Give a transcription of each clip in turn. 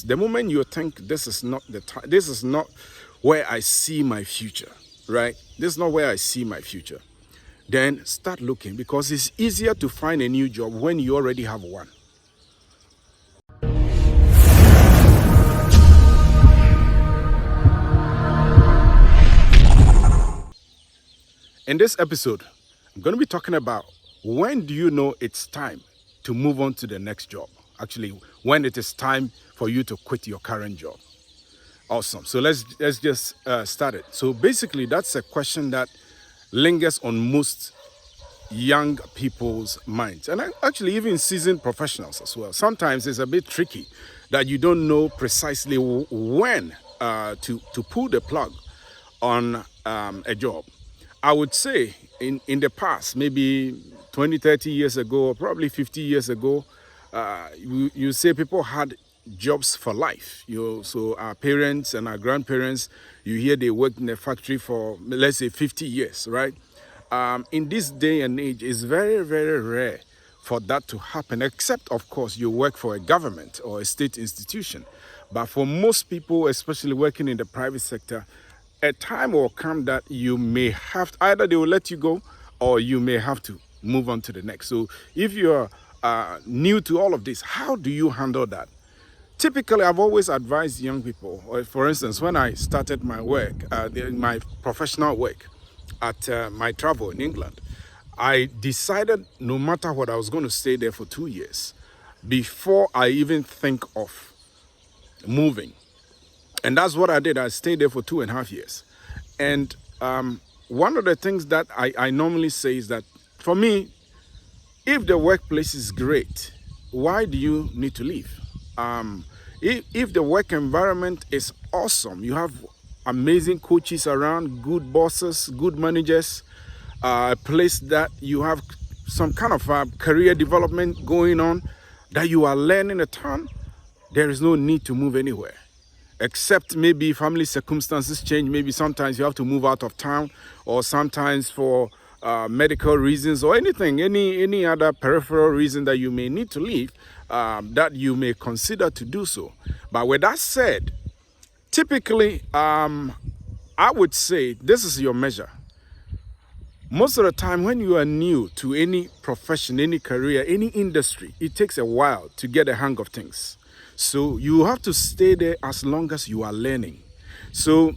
this, the moment you think this is not the time, this is not where I see my future, right? This is not where I see my future. Then start looking, because it's easier to find a new job when you already have one. In this episode, I'm going to be talking about when do you know it's time to move on to the next job? Actually, when it is time for you to quit your current job. Awesome. So let's just start it. So basically, that's a question that lingers on most young people's minds, and actually even seasoned professionals as well. Sometimes it's a bit tricky that you don't know precisely when to pull the plug on a job. I would say in the past, maybe 20, 30 years ago, or probably 50 years ago, you say people had jobs for life. So our parents and our grandparents, you hear they worked in a factory for, let's say, 50 years, right? In this day and age, it's very, very rare for that to happen, except, of course, you work for a government or a state institution. But for most people, especially working in the private sector, a time will come that you may have to, either they will let you go or you may have to move on to the next. So if you're new to all of this, how do you handle that? Typically, I've always advised young people, or for instance, when I started my work, my professional work at my travel in England, I decided no matter what, I was going to stay there for 2 years before I even think of moving. And that's what I did. I stayed there for 2.5 years. And one of the things that I normally say is that, for me, if the workplace is great, why do you need to leave? If the work environment is awesome, you have amazing coaches around, good bosses, good managers, a place that you have some kind of career development going on, that you are learning a ton, there is no need to move anywhere. Except maybe family circumstances change. Maybe sometimes you have to move out of town, or sometimes for medical reasons, or anything, any other peripheral reason that you may need to leave, that you may consider to do so. But with that said, typically, I would say this is your measure. Most of the time, when you are new to any profession, any career, any industry, it takes a while to get a hang of things. So you have to stay there as long as you are learning. So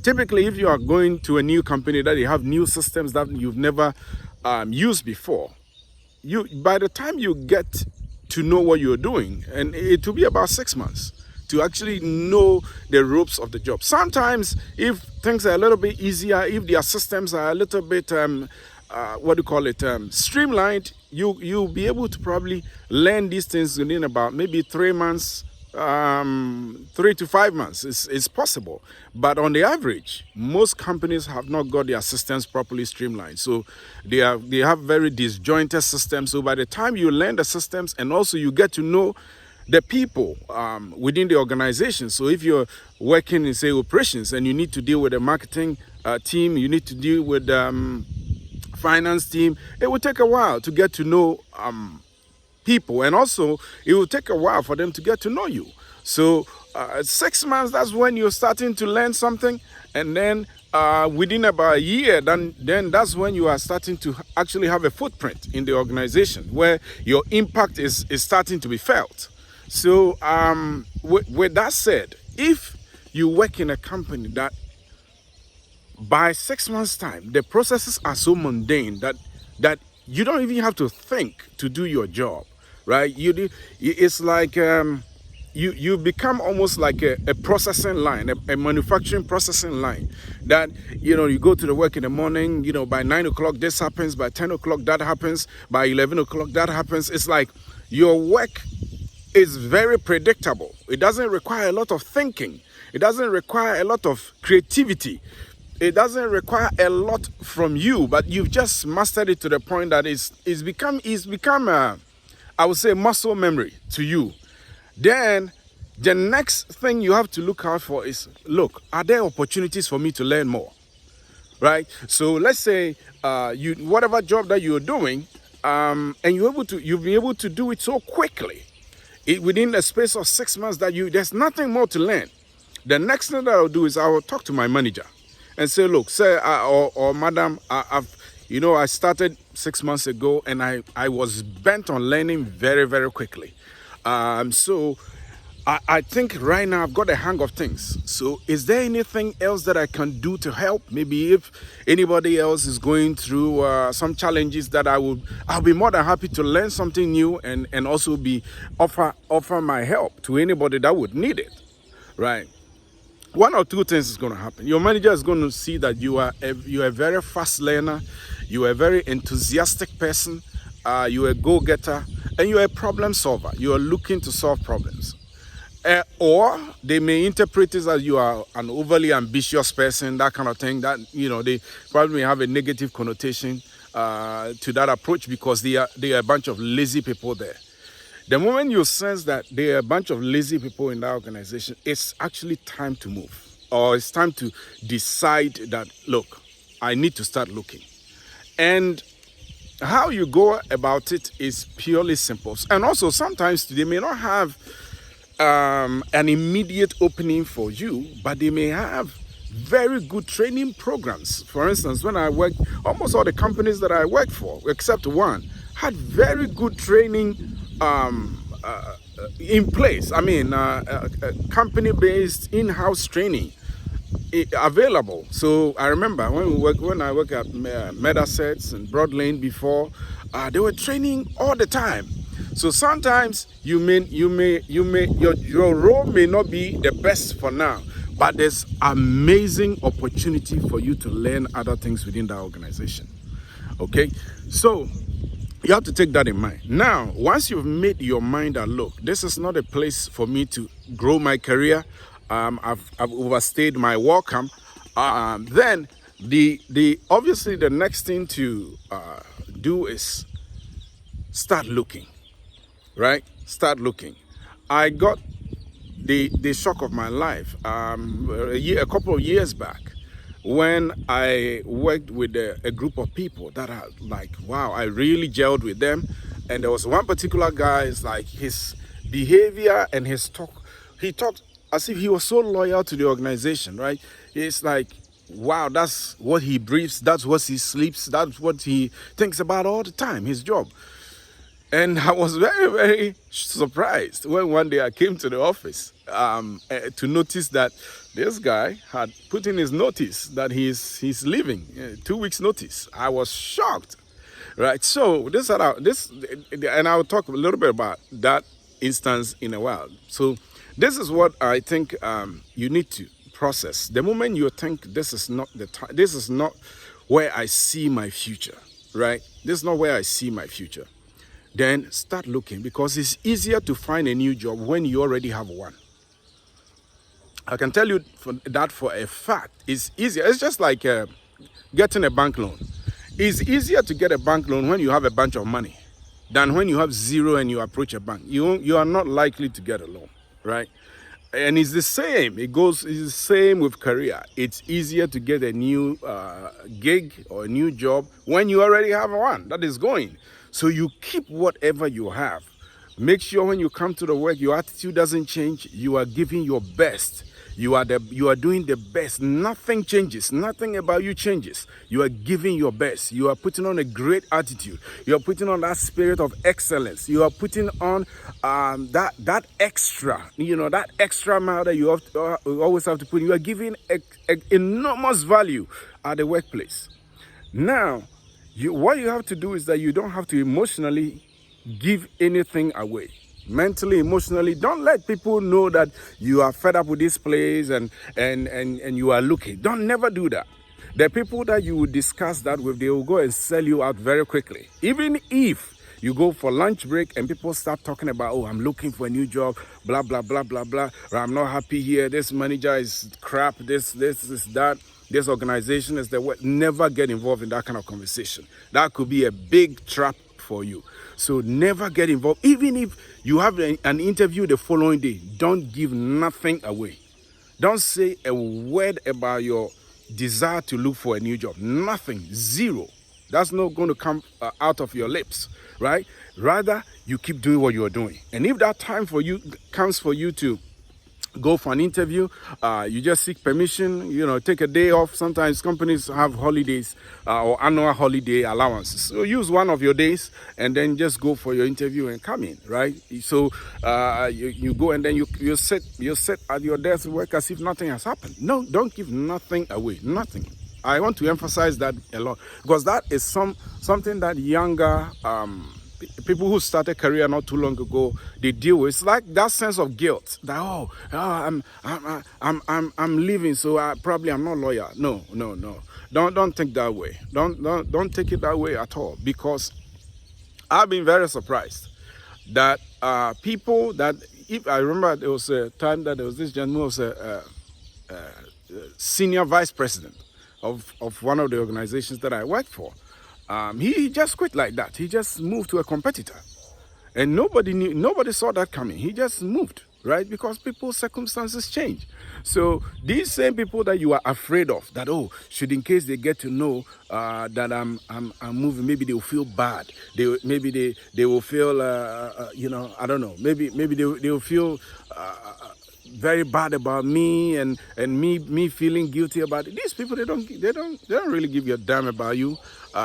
typically, if you are going to a new company that they have new systems that you've never used before, by the time you get to know what you're doing, and it will be about 6 months to actually know the ropes of the job. Sometimes, if things are a little bit easier, if their systems are a little bit streamlined, you'll be able to probably learn these things within about maybe 3 months, 3 to 5 months. It's possible. But on the average, most companies have not got their systems properly streamlined. So they have very disjointed systems. So by the time you learn the systems, and also you get to know the people within the organization. So if you're working in, say, operations, and you need to deal with a marketing team, you need to deal with finance team, it will take a while to get to know people, and also it will take a while for them to get to know you. So 6 months, that's when you're starting to learn something, and then within about a year, then that's when you are starting to actually have a footprint in the organization where your impact is starting to be felt. So with that said, if you work in a company that by 6 months' time, the processes are so mundane that you don't even have to think to do your job, right? It's like you become almost like a processing line, a manufacturing processing line. That you go to the work in the morning. By 9 o'clock this happens. By 10 o'clock that happens. By 11 o'clock that happens. It's like your work is very predictable. It doesn't require a lot of thinking. It doesn't require a lot of creativity. It doesn't require a lot from you, but you've just mastered it to the point that it's become I would say, muscle memory to you. Then the next thing you have to look out for is, look, are there opportunities for me to learn more? Right? So let's say whatever job that you're doing, and you'll be able to do it so quickly. within the space of 6 months there's nothing more to learn. The next thing that I'll do is I will talk to my manager and say, look, sir, or madam, I started 6 months ago and I was bent on learning very, very quickly. So I think right now I've got a hang of things. So is there anything else that I can do to help? Maybe if anybody else is going through some challenges, that I'll be more than happy to learn something new and also offer my help to anybody that would need it, right? One or two things is going to happen. Your manager is going to see that you are a very fast learner, you are a very enthusiastic person, you are a go-getter, and you are a problem solver. You are looking to solve problems. Or they may interpret it as you are an overly ambitious person, that kind of thing. That, they probably have a negative connotation to that approach because they are a bunch of lazy people there. The moment you sense that there are a bunch of lazy people in that organization, it's actually time to move. Or it's time to decide that, look, I need to start looking. And how you go about it is purely simple. And also, sometimes they may not have an immediate opening for you, but they may have very good training programs. For instance, when I worked, almost all the companies that I worked for, except one, had very good training in place. I mean, company-based in-house training available. So I remember when I worked at Medasets and Broadlane before, they were training all the time. So sometimes your role may not be the best for now, but there's amazing opportunity for you to learn other things within that organization. Okay, so you have to take that in mind. Now, once you've made your mind that, look, this is not a place for me to grow my career, I've overstayed my welcome, then obviously the next thing to do is start looking. Right? Start looking. I got the shock of my life a couple of years back when I worked with a group of people that are like, wow, I really gelled with them. And there was one particular guy, it's like his behavior and his talk, he talked as if he was so loyal to the organization, right? It's like, wow, that's what he breathes, that's what he sleeps, that's what he thinks about all the time, his job. And I was very, very surprised when one day I came to the office to notice that this guy had put in his notice that he's leaving, 2 weeks notice. I was shocked, right? So and I'll talk a little bit about that instance in a while. So this is what I think you need to process. The moment you think this is not the time, this is not where I see my future, right? This is not where I see my future. Then start looking, because it's easier to find a new job when you already have one. I can tell you that for a fact. It's easier. It's just like getting a bank loan. It's easier to get a bank loan when you have a bunch of money than when you have zero and you approach a bank. You are not likely to get a loan, right? And it's the same. It's the same with career. It's easier to get a new gig or a new job when you already have one that is going. So you keep whatever you have. Make sure when you come to the work, your attitude doesn't change. You are giving your best. You are doing the best. Nothing changes. Nothing about you changes. You are giving your best. You are putting on a great attitude. You are putting on that spirit of excellence. You are putting on that extra, that extra mile that you always have to put in. You are giving enormous value at the workplace. Now, what you have to do is that you don't have to emotionally give anything away. Mentally, emotionally, don't let people know that you are fed up with this place and you are looking. Don't never do that. The people that you will discuss that with, they will go and sell you out very quickly. Even if you go for lunch break and people start talking about, oh, I'm looking for a new job, blah, blah, blah, blah, blah, or I'm not happy here, this manager is crap, this is that. This organization is the way. Never get involved in that kind of conversation. That could be a big trap for you. So never get involved. Even if you have an interview the following day, don't give nothing away. Don't say a word about your desire to look for a new job. Nothing. Zero. That's not going to come out of your lips, right? Rather, you keep doing what you're doing. And if that time for you comes for you to go for an interview, you just seek permission, take a day off. Sometimes companies have holidays or annual holiday allowances. So use one of your days and then just go for your interview and come in, right? So you go and then you sit at your desk, work as if nothing has happened. No, don't give nothing away, nothing. I want to emphasize that a lot because that is something that younger people who started career not too long ago, they deal with. It's like that sense of guilt that I'm leaving, so I'm not loyal. No. Don't think that way. Don't take it that way at all, because I've been very surprised that people that, if I remember, there was a time that there was this gentleman who was a senior vice president of one of the organizations that I worked for. He just quit like that. He just moved to a competitor. And nobody saw that coming. He just moved, right? Because people's circumstances change. So these same people that you are afraid of, that, should in case they get to know that I'm moving, maybe they will feel bad. Maybe they will feel, I don't know. Maybe they will feel very bad about me and me feeling guilty about it. These people, they don't really give a damn about you.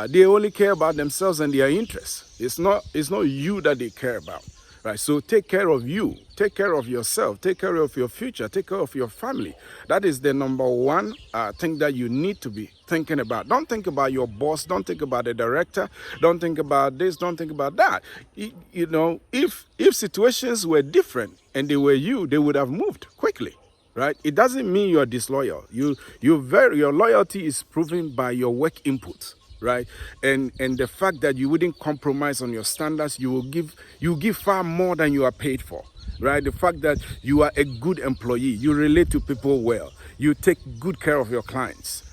They only care about themselves and their interests. It's not you that they care about, right? So take care of you, take care of yourself, take care of your future, take care of your family. That is the number one thing that you need to be thinking about. Don't think about your boss, don't think about the director, don't think about this, don't think about that. If situations were different and they were you, they would have moved quickly, right? It doesn't mean you're disloyal. Your loyalty is proven by your work input, right? And the fact that you wouldn't compromise on your standards. You give far more than you are paid for, right? The fact that you are a good employee, you relate to people well, you take good care of your clients.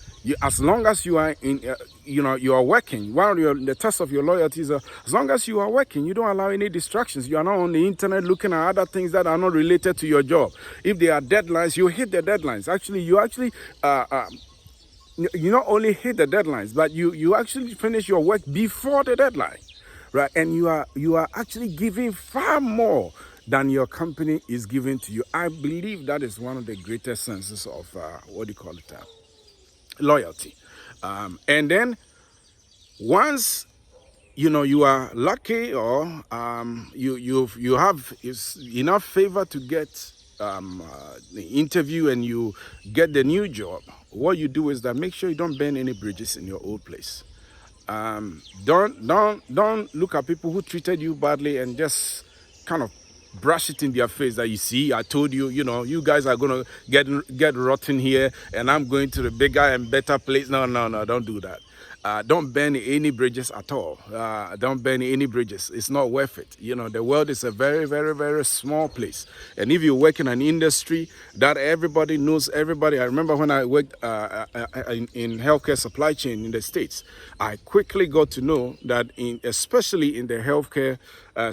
As long as you are you are working. One of the test of your loyalty is as long as you are working, you don't allow any distractions. You are not on the internet looking at other things that are not related to your job. If there are deadlines, you hit the deadlines. You not only hit the deadlines, but you actually finish your work before the deadline, right? And you are actually giving far more than your company is giving to you. I believe that is one of the greatest senses of loyalty. And then once you are lucky, or you have enough favor to get the interview and you get the new job, what you do is that make sure you don't burn any bridges in your old place. Don't look at people who treated you badly and just kind of brush it in their face that, you see, I told you, you guys are going to get rotten here and I'm going to the bigger and better place. No, don't do that. Don't burn any bridges at all. Don't burn any bridges. It's not worth it. The world is a very, very, very small place. And if you work in an industry that everybody knows everybody. I remember when I worked in healthcare supply chain in the States, I quickly got to know that especially in the healthcare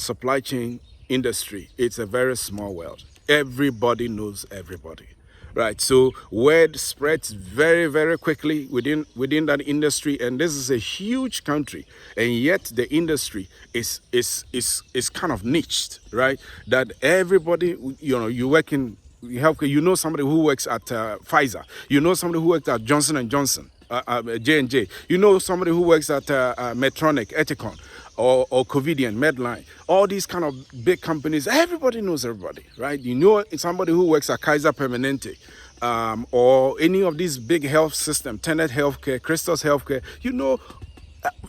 supply chain industry, it's a very small world. Everybody knows everybody. Right, so word spreads very, very quickly within that industry, and this is a huge country, and yet the industry is kind of niched, right? That everybody, you work in healthcare, somebody who works at Pfizer, somebody who works at Johnson & Johnson, J&J, somebody who works at Medtronic, Ethicon, or Covidien, Medline, all these kind of big companies. Everybody knows everybody, right? Somebody who works at Kaiser Permanente, or any of these big health systems, Tenet Healthcare, Christos Healthcare,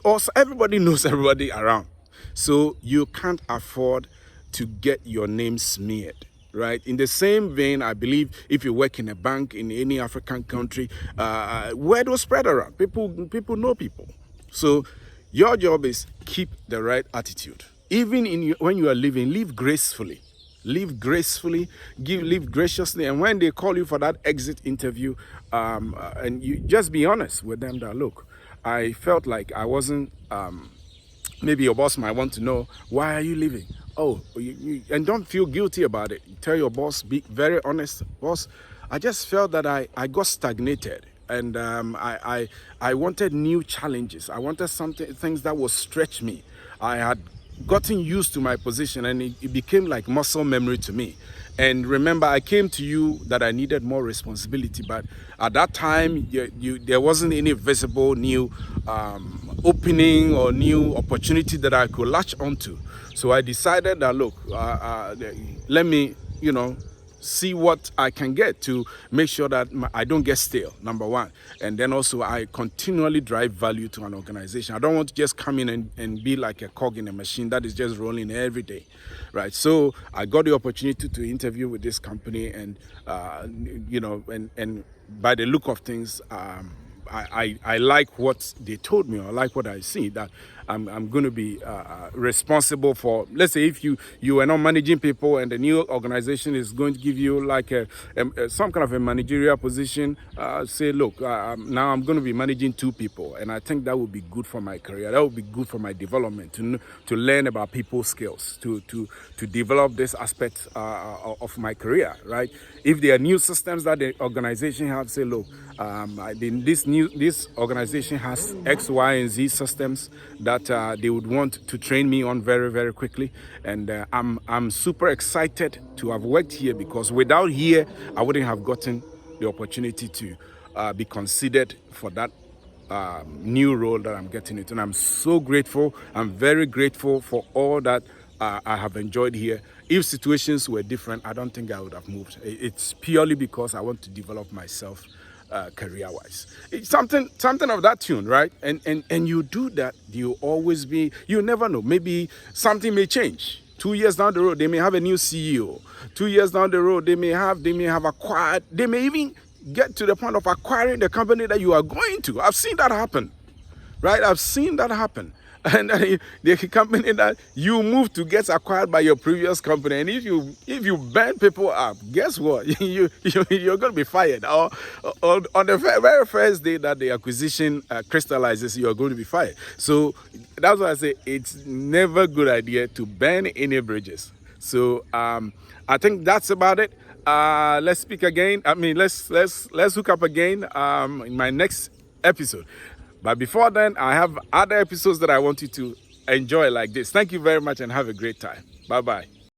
also everybody knows everybody around. So you can't afford to get your name smeared, right? In the same vein, I believe if you work in a bank in any African country, word will spread around. People know people. So your job is keep the right attitude. Even when you are living, live gracefully. Live gracefully, live graciously. And when they call you for that exit interview, and you just be honest with them that, look, I felt like I wasn't, maybe your boss might want to know, why are you leaving? And don't feel guilty about it. Tell your boss, be very honest. Boss, I just felt that I got stagnated. and I wanted new challenges. I wanted things that would stretch me. I had gotten used to my position, and it became like muscle memory to me. And remember, I came to you that I needed more responsibility, but at that time, there wasn't any visible new opening or new opportunity that I could latch onto. So I decided that, look, let me, see what I can get to make sure that I don't get stale, number one. And then also I continually drive value to an organization. I don't want to just come in and be like a cog in a machine that is just rolling every day, right? So I got the opportunity to interview with this company, and, and by the look of things, I like what they told me, or I like what I see, that I'm going to be responsible for, let's say, if you are not managing people and the new organization is going to give you like some kind of a managerial position, say, look, now I'm going to be managing 2 people, and I think that would be good for my career. That would be good for my development, to learn about people skills, to develop this aspect of my career, right? If there are new systems that the organization have, say, look, this organization has X, Y, and Z systems that they would want to train me on very, very quickly. And I'm super excited to have worked here, because without here, I wouldn't have gotten the opportunity to be considered for that new role that I'm getting into. And I'm so grateful. I'm very grateful for all that I have enjoyed here. If situations were different, I don't think I would have moved. It's purely because I want to develop myself career-wise. It's something of that tune, right? And you do that, you never know. Maybe something may change. 2 years down the road, they may have a new CEO. 2 years down the road, they may have acquired, they may even get to the point of acquiring the company that you are going to. I've seen that happen, right? I've seen that happen. And the company that you move to gets acquired by your previous company, and if you burn people up, guess what? you're going to be fired. Or on the very first day that the acquisition crystallizes, you're going to be fired. So that's why I say it's never a good idea to burn any bridges. So I think that's about it. Let's speak again. Let's hook up again in my next episode. But before then, I have other episodes that I want you to enjoy like this. Thank you very much, and have a great time. Bye-bye.